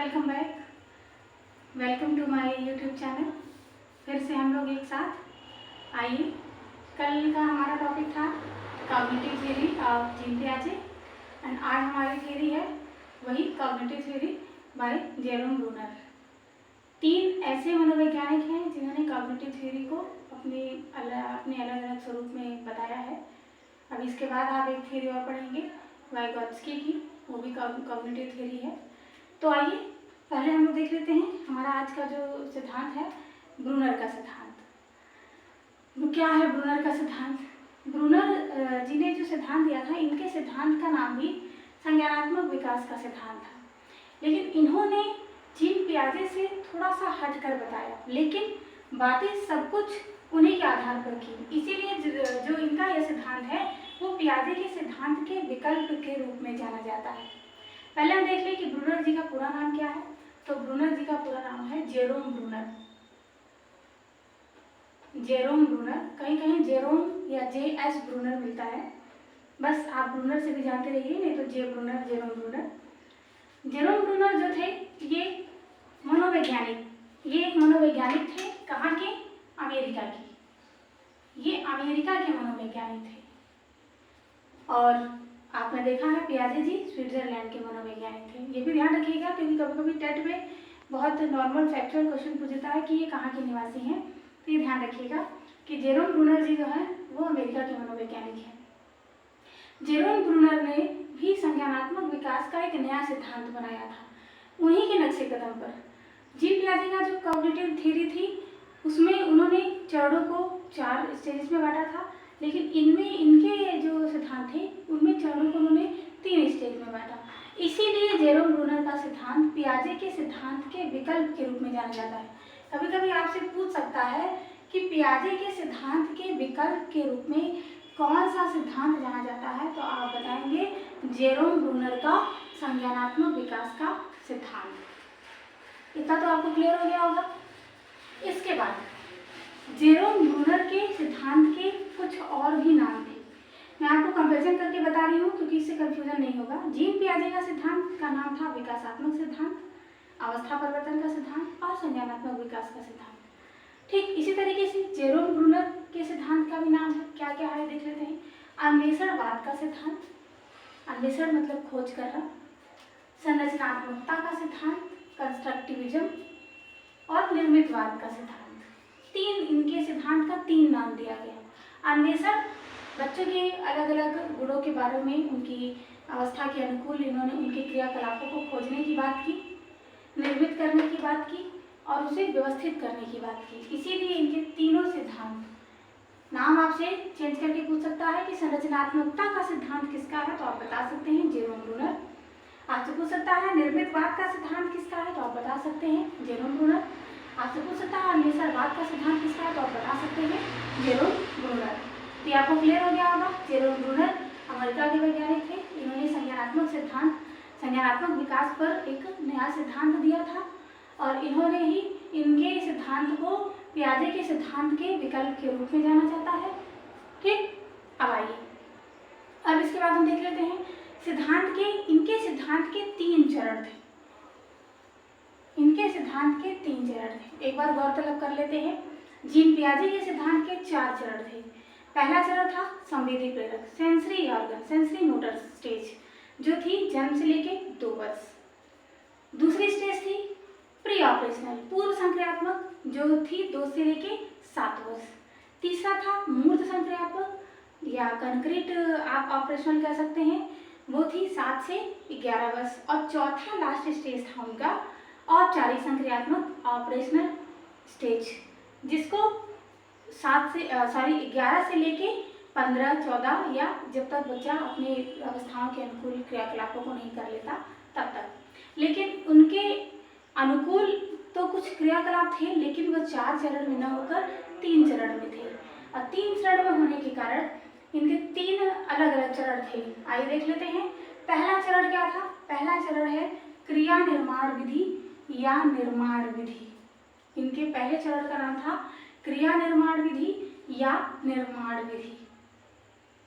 Welcome back. Welcome to my YouTube channel. फिर से हम लोग एक साथ आइए। कल का हमारा टॉपिक था कॉग्निटिव थ्योरी ऑफ जीन पियाजे एंड आज हमारी थ्योरी है वही cognitive theory by Jerome Bruner. तीन ऐसे मनोवैज्ञानिक हैं जिन्होंने कॉग्निटिव थ्योरी को अपने अलग अलग स्वरूप में बताया है। अब इसके बाद आप एक थ्योरी और पढ़ेंगे वाइगोत्स्की की, वो भी कॉग्निटिव थ्योरी है। तो आइए पहले हम लोग देख लेते हैं हमारा आज का जो सिद्धांत है, ब्रूनर का सिद्धांत। वो क्या है ब्रूनर का सिद्धांत? ब्रूनर जी ने जो सिद्धांत दिया था, इनके सिद्धांत का नाम भी संज्ञानात्मक विकास का सिद्धांत था, लेकिन इन्होंने जीन पियाजे से थोड़ा सा हटकर बताया, लेकिन बातें सब कुछ उन्हीं के आधार पर की। इसीलिए जो इनका यह सिद्धांत है वो पियाजे के सिद्धांत के विकल्प के रूप में जाना जाता है। पहले हम देख लें कि ब्रूनर जी का पूरा नाम क्या है। तो ब्रूनर जी का पूरा नाम है जेरोम ब्रूनर। जेरोम ब्रूनर, कहीं कहीं जेरोम या JS ब्रूनर मिलता है, बस आप ब्रूनर से भी जानते रहिए, नहीं तो जेरोम ब्रूनर। जेरोम ब्रूनर जो थे ये एक मनोवैज्ञानिक थे। कहाँ के? अमेरिका के। ये अमेरिका के मनोवैज्ञानिक थे। और आपने देखा है पियाजे जी स्विट्जरलैंड के मनोवैज्ञानिक थे। ये भी ध्यान रखिएगा क्योंकि कभी कभी टेट में बहुत नॉर्मल फैक्चुअल क्वेश्चन पूछता है कि ये कहाँ के निवासी हैं, तो ये ध्यान रखिएगा कि जेरोम ब्रूनर जी जो है वो अमेरिका के मनोवैज्ञानिक हैं। जेरोम ब्रूनर ने भी संज्ञानात्मक विकास का एक नया सिद्धांत बनाया था, उन्हीं के नक्शे कदम पर। जीन पियाजे का जो कॉग्निटिव थ्योरी थी उसमें उन्होंने चरणों को 4 स्टेज में बांटा था, लेकिन इनमें इनके जो सिद्धांत थे उनमें चरणों को उन्होंने 3 स्टेज में बांटा। इसीलिए जेरोम ब्रूनर का सिद्धांत पियाजे के सिद्धांत के विकल्प के रूप में जाना जाता है। कभी कभी आपसे पूछ सकता है कि पियाजे के सिद्धांत के विकल्प के रूप में कौन सा सिद्धांत जाना जाता है, तो आप बताएंगे जेरोम ब्रूनर का संज्ञानात्मक विकास का सिद्धांत। इतना तो आपको क्लियर हो गया होगा। इसके बाद जेरोम ब्रूनर के सिद्धांत के कुछ और भी नाम थे, मैं आपको कंपैरिजन करके बता रही हूँ क्योंकि इससे कंफ्यूजन नहीं होगा। जीन पियाजे का सिद्धांत का नाम था विकासात्मक सिद्धांत, अवस्था परिवर्तन का सिद्धांत और संज्ञानात्मक विकास का सिद्धांत। ठीक इसी तरीके से जेरोम ब्रूनर के सिद्धांत का भी नाम है, क्या क्या है देख लेते हैं। अन्वेषणवाद का सिद्धांत, अन्वेषण मतलब खोज करना, संरचनात्मकता का सिद्धांत, कंस्ट्रक्टिविज्म और निर्मितवाद का सिद्धांत। इनके सिद्धांत का 3 नाम दिया गया। अन्वेषण, बच्चों के अलग अलग गुणों के बारे में उनकी अवस्था के अनुकूल इन्होंने उनके क्रियाकलापों को खोजने की बात की, निर्मित करने की बात की और उसे व्यवस्थित करने की बात की। इसीलिए इनके तीनों सिद्धांत नाम आपसे चेंज करके पूछ सकता है कि संरचनात्मकता का सिद्धांत किसका है, तो आप बता सकते हैं जेरोम ब्रूनर। आपसे पूछ सकता है निर्मितवाद का सिद्धांत किसका है, तो आप बता सकते हैं जेरोम ब्रूनर। आपसे पूछ सकता है अन्वेषणवाद का सिद्धांत किसका है, तो आप बता सकते हैं जेरोम ब्रूनर। तो आपको क्लियर हो गया होगा। जेरोम ब्रूनर अमेरिका के वैज्ञानिक थे, इन्होंने संज्ञानात्मक विकास पर एक नया सिद्धांत दिया था और इन्होंने ही इनके सिद्धांत को पियाजे के सिद्धांत के विकल्प के रूप में जाना जाता है। ठीक, अब आइए अब इसके बाद हम देख लेते हैं इनके सिद्धांत के 3 चरण थे। इनके सिद्धांत के 3 चरण थे, एक बार गौरतलब कर लेते हैं। जीन पियाजे के सिद्धांत के 4 चरण थे। पहला चरण था संवेदी प्रेरक, sensory organ, sensory motor stage, जो थी जन्म से लेके 2 वर्ष। दूसरी स्टेज थी प्री ऑपरेशनल, पूर्व संक्रियात्मक, जो थी 2 से लेके 7 वर्ष। तीसरा था मूर्त संक्रियात्मक या कंक्रीट आप ऑपरेशनल कह सकते हैं, वो थी 7 से 11 वर्ष। और चौथा लास्ट स्टेज था उनका औपचारिक संक्रियात्मक ऑपरेशनल स्टेज, जिसको 11 से लेके 15, 14 या जब तक बच्चा अपने अवस्थाओं के अनुकूल क्रियाकलापों को नहीं कर लेता तब तक। लेकिन उनके अनुकूल तो कुछ क्रियाकलाप थे, लेकिन वो 4 चरण में न होकर 3 चरण में थे। और 3 चरण में होने के कारण इनके 3 अलग अलग चरण थे। आइए देख लेते हैं। पहला चरण क्या था? पहला चरण है क्रिया निर्माण विधि या निर्माण विधि। इनके पहले चरण का नाम था क्रिया निर्माण विधि या निर्माण विधि।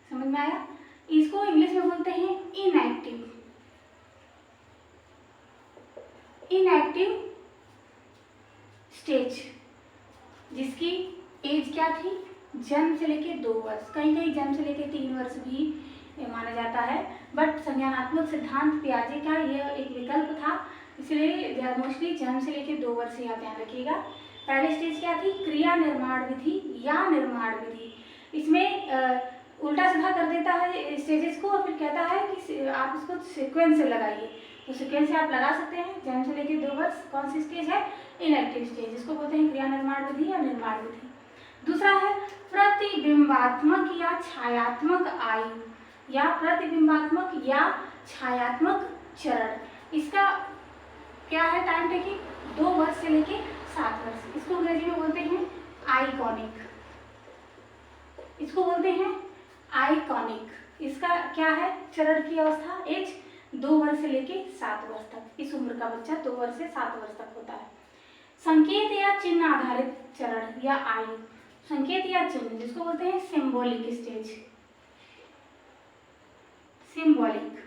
समझ में आया? इसको इंग्लिश में बोलते हैं इनएक्टिव। इनएक्टिव स्टेज, जिसकी एज क्या थी, जन्म से लेके 2 वर्ष, कहीं कहीं जन्म से लेके 3 वर्ष भी माना जाता है, बट संज्ञानात्मक सिद्धांत पियाजे का यह एक विकल्प था, इसलिए मोस्टली जन्म से लेके 2 वर्ष ही आप ध्यान रखिएगा। पहली स्टेज क्या थी, क्रिया निर्माण विधि या निर्माण विधि। इसमें उल्टा सीधा कर देता है स्टेजेस को और फिर कहता है कि आप इसको सीक्वेंस से लगाइए, तो सीक्वेंस से आप लगा सकते हैं। जन्म से लेके 2 वर्ष कौन सी स्टेज है, इनएक्टिव स्टेज, इसको बोलते हैं क्रिया निर्माण विधि या निर्माण विधि। दूसरा है प्रतिबिंबात्मक या छायात्मक आयु या प्रतिबिंबात्मक या छायात्मक चरण। इसका क्या है टाइम टेकिंग, 2 वर्ष से लेके 7 वर्ष। इसको अंग्रेजी में बोलते हैं आइकॉनिक, इसको बोलते हैं आइकॉनिक। इसका क्या है चरण की अवस्था, एज 2 वर्ष से लेके 7 वर्ष तक। इस उम्र का बच्चा 2 वर्ष से 7 वर्ष तक होता है। संकेत या चिन्ह आधारित चरण या आयु, संकेत या चिन्ह जिसको बोलते हैं सिंबॉलिक स्टेज, सिंबॉलिक,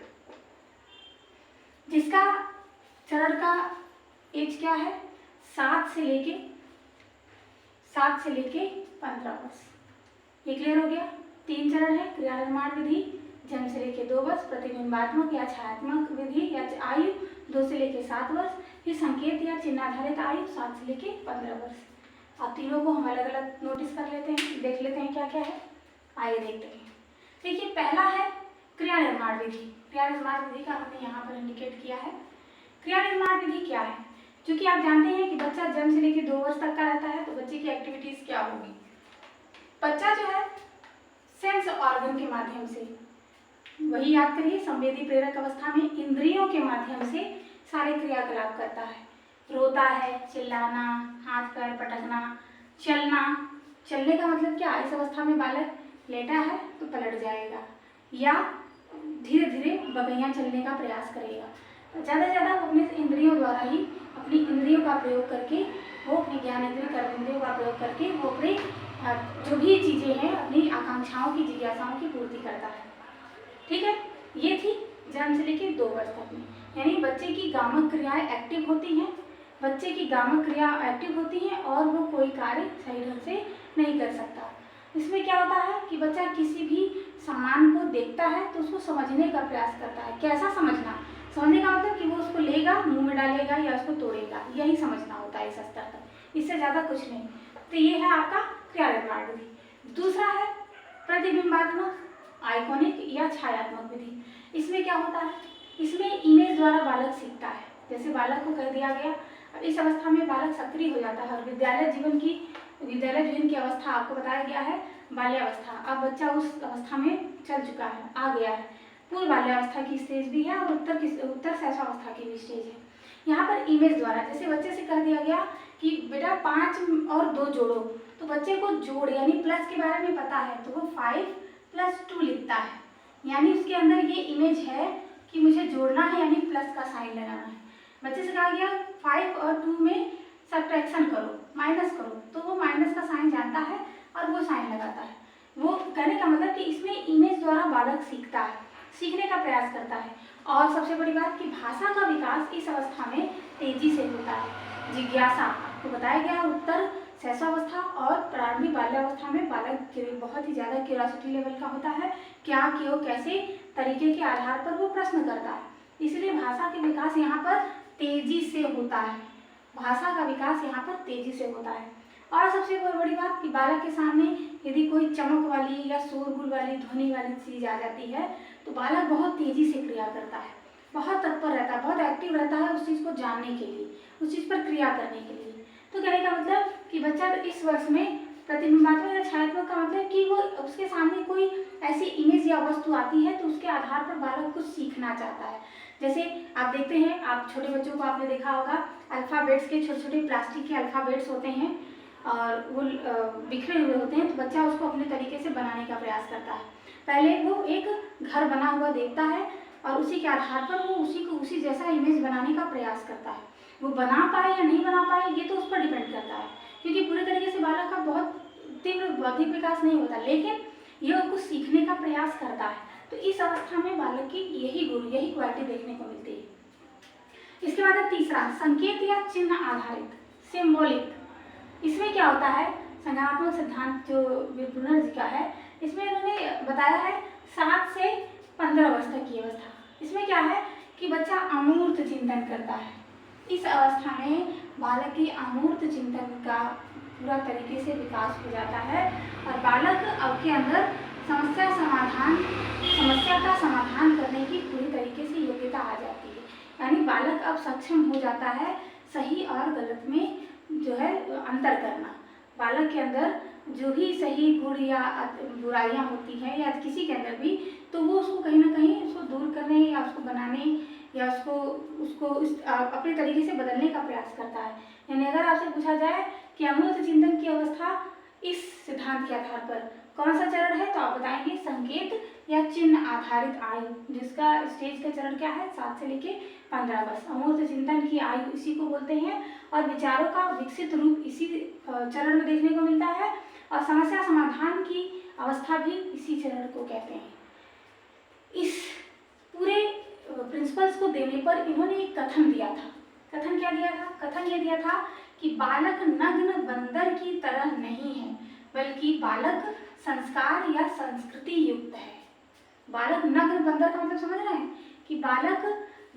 जिसका चरण का एज क्या है 7 से लेके 15 वर्ष। ये क्लियर हो गया। 3 चरण है, क्रिया निर्माण विधि जन्म से लेके 2 वर्ष, प्रतिबिंबात्मक या छायात्मक विधि या आयु 2 से लेके 7 वर्ष, फिर संकेत या चिन्ह आधारित आयु 7 से लेके 15 वर्ष। अब तीनों को हम अलग अलग नोटिस कर लेते हैं, देख लेते हैं क्या क्या है, आइए देखते हैं। देखिए पहला है क्रिया निर्माण विधि। क्रिया निर्माण विधि का हमने यहाँ पर इंडिकेट किया है। क्रिया निर्माण विधि क्या है, क्योंकि आप जानते हैं कि बच्चा जन्म से लेके 2 वर्ष तक का रहता है, तो बच्चे की एक्टिविटीज क्या होगी। बच्चा जो है सेंस ऑर्गन के माध्यम से, वही याद करिए संवेदी प्रेरक अवस्था में इंद्रियों के माध्यम से सारे क्रियाकलाप करता है। रोता है, चिल्लाना, हाथ पैर पटकना, चलना। चलने का मतलब क्या, इस अवस्था में बालक लेटा है तो पलट जाएगा या धीरे धीरे बगैया चलने का प्रयास करेगा। ज़्यादा से ज़्यादा अपने इंद्रियों द्वारा ही, अपनी इंद्रियों का प्रयोग करके, वो अपनी ज्ञान इंद्रिय कर्मेंद्रियों का प्रयोग करके वो अपने जो भी चीज़ें हैं अपनी आकांक्षाओं की, जिज्ञासाओं की पूर्ति करता है। ठीक है, ये थी जन्म से लेके 2 वर्ष तक में, यानी बच्चे की गामक क्रियाएं एक्टिव होती हैं, बच्चे की गामक क्रिया एक्टिव होती हैं और वो कोई कार्य सही ढंग से नहीं कर सकता। इसमें क्या होता है कि बच्चा किसी भी सामान को देखता है तो उसको समझने का प्रयास करता है। कैसा समझना, समझने का मतलब कि वो उसको लेगा, मुंह में डालेगा या उसको तोड़ेगा, यही समझना होता है इस स्तर तक, इससे ज़्यादा कुछ नहीं। तो ये है आपका क्रिया निर्माण विधि। दूसरा है प्रतिबिंबात्मक, आइकॉनिक या छायात्मक विधि। इसमें क्या होता है, इसमें इमेज द्वारा बालक सीखता है। जैसे बालक को कह दिया गया, अब इस अवस्था में बालक सक्रिय हो जाता है और विद्यालय जीवन की अवस्था आपको बताया गया है बाल्यावस्था। अब बच्चा उस अवस्था में चल चुका है, आ गया है। पूर्व बाल्यावस्था की स्टेज भी है और उत्तर शैशवावस्था की भी स्टेज है। यहाँ पर इमेज द्वारा, जैसे बच्चे से कह दिया गया कि बेटा 5 और 2 जोड़ो, तो बच्चे को जोड़ यानी प्लस के बारे में पता है, तो वो 5 + 2 लिखता है, यानी उसके अंदर ये इमेज है कि मुझे जोड़ना है यानी प्लस का साइन लगाना है। बच्चे से कहा गया 5 और 2 में सब्ट्रैक्शन करो, माइनस करो, तो वो माइनस का साइन जानता है और वो साइन लगाता है। वो कहने का मतलब कि इसमें इमेज द्वारा बालक सीखता है, सीखने का प्रयास करता है। और सबसे बड़ी बात कि भाषा का विकास इस अवस्था में तेजी से होता है। जिज्ञासा आपको बताया गया, उत्तर शैशवावस्था और प्रारंभिक बाल्यावस्था में बालक बहुत ही ज़्यादा क्यूरियोसिटी लेवल का होता है, क्या क्यों कैसे तरीके के आधार पर वो प्रश्न करता है, इसलिए भाषा के विकास यहाँ पर तेजी से होता है। भाषा का विकास यहाँ पर तेजी से होता है। और सबसे बड़ी बात कि बालक के सामने यदि कोई चमक वाली या शोरगुल वाली, ध्वनि वाली चीज़ आ जाती है तो बालक बहुत तेजी से क्रिया करता है, बहुत तत्पर रहता है, बहुत एक्टिव रहता है उस चीज़ को जानने के लिए, उस चीज़ पर क्रिया करने के लिए। तो कहने का मतलब कि बच्चा इस वर्ष में प्रतिबिंबात्मक या छायात्मक का मतलब कि वो उसके सामने कोई ऐसी इमेज या वस्तु आती है तो उसके आधार पर बालक कुछ सीखना चाहता है। जैसे आप देखते हैं, आप छोटे बच्चों को आपने देखा होगा, अल्फ़ाबेट्स के छोटे छोटे प्लास्टिक के अल्फ़ाबेट्स होते हैं और वो बिखरे हुए होते हैं, तो बच्चा उसको अपने तरीके से बनाने का प्रयास करता है। पहले वो एक घर बना हुआ देखता है और उसी के आधार पर वो उसी जैसा इमेज बनाने का प्रयास करता है। वो बना पाए या नहीं बना पाए ये तो उस पर डिपेंड करता है, क्योंकि पूरे तरीके से बालक का बहुत तीव्र बौद्धिक विकास नहीं होता, लेकिन ये कुछ सीखने का प्रयास करता है। तो इस अवस्था में बालक की यही गुण, यही क्वालिटी देखने को मिलती है। इसके बाद है तीसरा, संकेत या चिन्ह आधारित, सिंबॉलिक। इसमें क्या होता है, संज्ञानात्मक सिद्धांत जो ब्रूनर जी का है, इसमें इन्होंने बताया है 7 से 15 वर्ष तक की अवस्था। इसमें क्या है कि बच्चा अमूर्त चिंतन करता है। इस अवस्था में बालक की अमूर्त चिंतन का पूरा तरीके से विकास हो जाता है और बालक अब के अंदर समस्या का समाधान करने की पूरी तरीके से योग्यता आ जाती है। यानी बालक अब सक्षम हो जाता है सही और गलत में जो है अंतर करना। बालक के अंदर जो भी सही गुण या बुराइयां होती हैं या किसी के अंदर भी, तो वो उसको कहीं ना कहीं उसको दूर करने या उसको बनाने या उसको अपने तरीके से बदलने का प्रयास करता है। यानी अगर आपसे पूछा जाए कि अमूर्त चिंतन की अवस्था इस सिद्धांत के आधार पर कौन सा चरण है, तो आप बताएंगे संकेत या चिन्ह आधारित आयु, जिसका स्टेज का चरण क्या है, 7 से लेके 15 वर्ष। अमूर्त चिंतन की आयु इसी को बोलते हैं और विचारों का विकसित रूप इसी चरण में देखने को मिलता है और समस्या समाधान की अवस्था भी इसी चरण को कहते हैं। इस पूरे प्रिंसिपल्स को देने पर इन्होंने एक कथन दिया था। कथन क्या दिया था? कथन ये दिया था कि बालक नग्न बंदर की तरह नहीं है, बल्कि बालक संस्कार या संस्कृति युक्त है। बालक नग्न बंदर का मतलब समझ रहे हैं कि बालक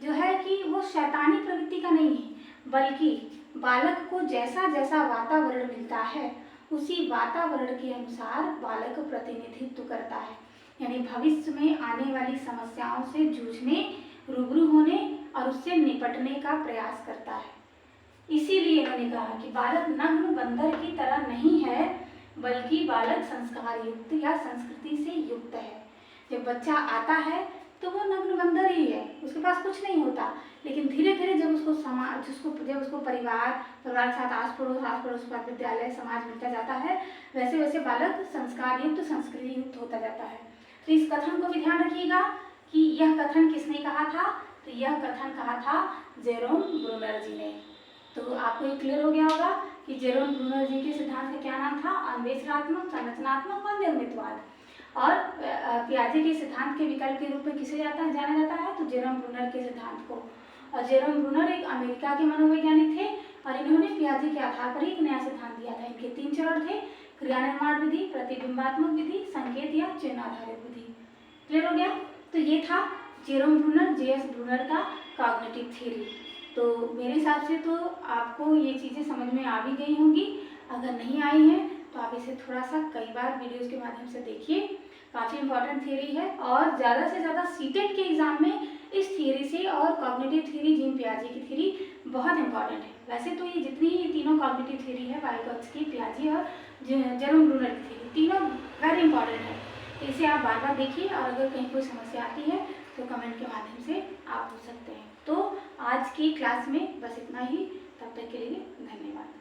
जो है कि वो शैतानी प्रवृत्ति का नहीं है, बल्कि बालक को जैसा जैसा वातावरण मिलता है उसी वातावरण के अनुसार बालक प्रतिनिधित्व करता है। यानी भविष्य में आने वाली समस्याओं से जूझने, रूबरू होने और उससे निपटने का प्रयास करता है। इसीलिए इन्होंने कहा कि बालक नग्न बंदर की तरह नहीं है, बल्कि बालक संस्कार युक्त या संस्कृति से युक्त है। जब बच्चा आता है तो वो नग्न बंदर ही है, उसके पास कुछ नहीं होता, लेकिन धीरे धीरे जब उसको परिवार के साथ आस पड़ोस का विद्यालय समाज मिलता जाता है, वैसे वैसे बालक संस्कार युक्त संस्कृति युक्त होता जाता है। तो इस कथन को भी ध्यान रखिएगा कि यह कथन किसने कहा था, तो यह कथन कहा था जेरोम ब्रूनर जी ने। तो आपको ये क्लियर हो गया होगा कि जेरोम ब्रूनर जी के सिद्धांत का क्या नाम था, अन्वेषणात्मक, संरचनात्मक और निर्मितवाद। और पियाजे के सिद्धांत के विकल्प के रूप में किसे जाना जाता है, तो जेरोम ब्रूनर के सिद्धांत को। और जेरोम ब्रूनर एक अमेरिका के मनोवैज्ञानिक थे और इन्होंने पियाजे के आधार पर एक नया सिद्धांत दिया था। इनके 3 चरण थे, क्रिया निर्माण विधि, प्रतिबिंबात्मक विधि, संकेत या चिन्ह आधारित विधि। क्लियर हो गया? तो ये था जेरोम ब्रूनर, जेएस ब्रूनर का कॉग्निटिव थ्योरी। तो मेरे हिसाब से तो आपको ये चीज़ें समझ में आ भी गई होंगी। अगर नहीं आई हैं तो आप इसे थोड़ा सा कई बार वीडियोज़ के माध्यम से देखिए, काफ़ी इंपॉर्टेंट थियरी है और ज़्यादा से ज़्यादा सीटेट के एग्जाम में इस थियरी से और कॉग्निटिव थियरी, जीन पियाजे की थियरी बहुत इंपॉर्टेंट है। वैसे तो ये जितनी तीनों कॉग्निटिव थियरी है, वाइगॉत्स्की, पियाजे और जेरोम ब्रूनर की थियरी, तीनों वेरी इंपॉर्टेंट है। तो इसे आप बार बार देखिए और अगर कहीं कोई समस्या आती है तो कमेंट के माध्यम से आप पूछ सकते हैं। तो आज की क्लास में बस इतना ही, तब तक के लिए धन्यवाद।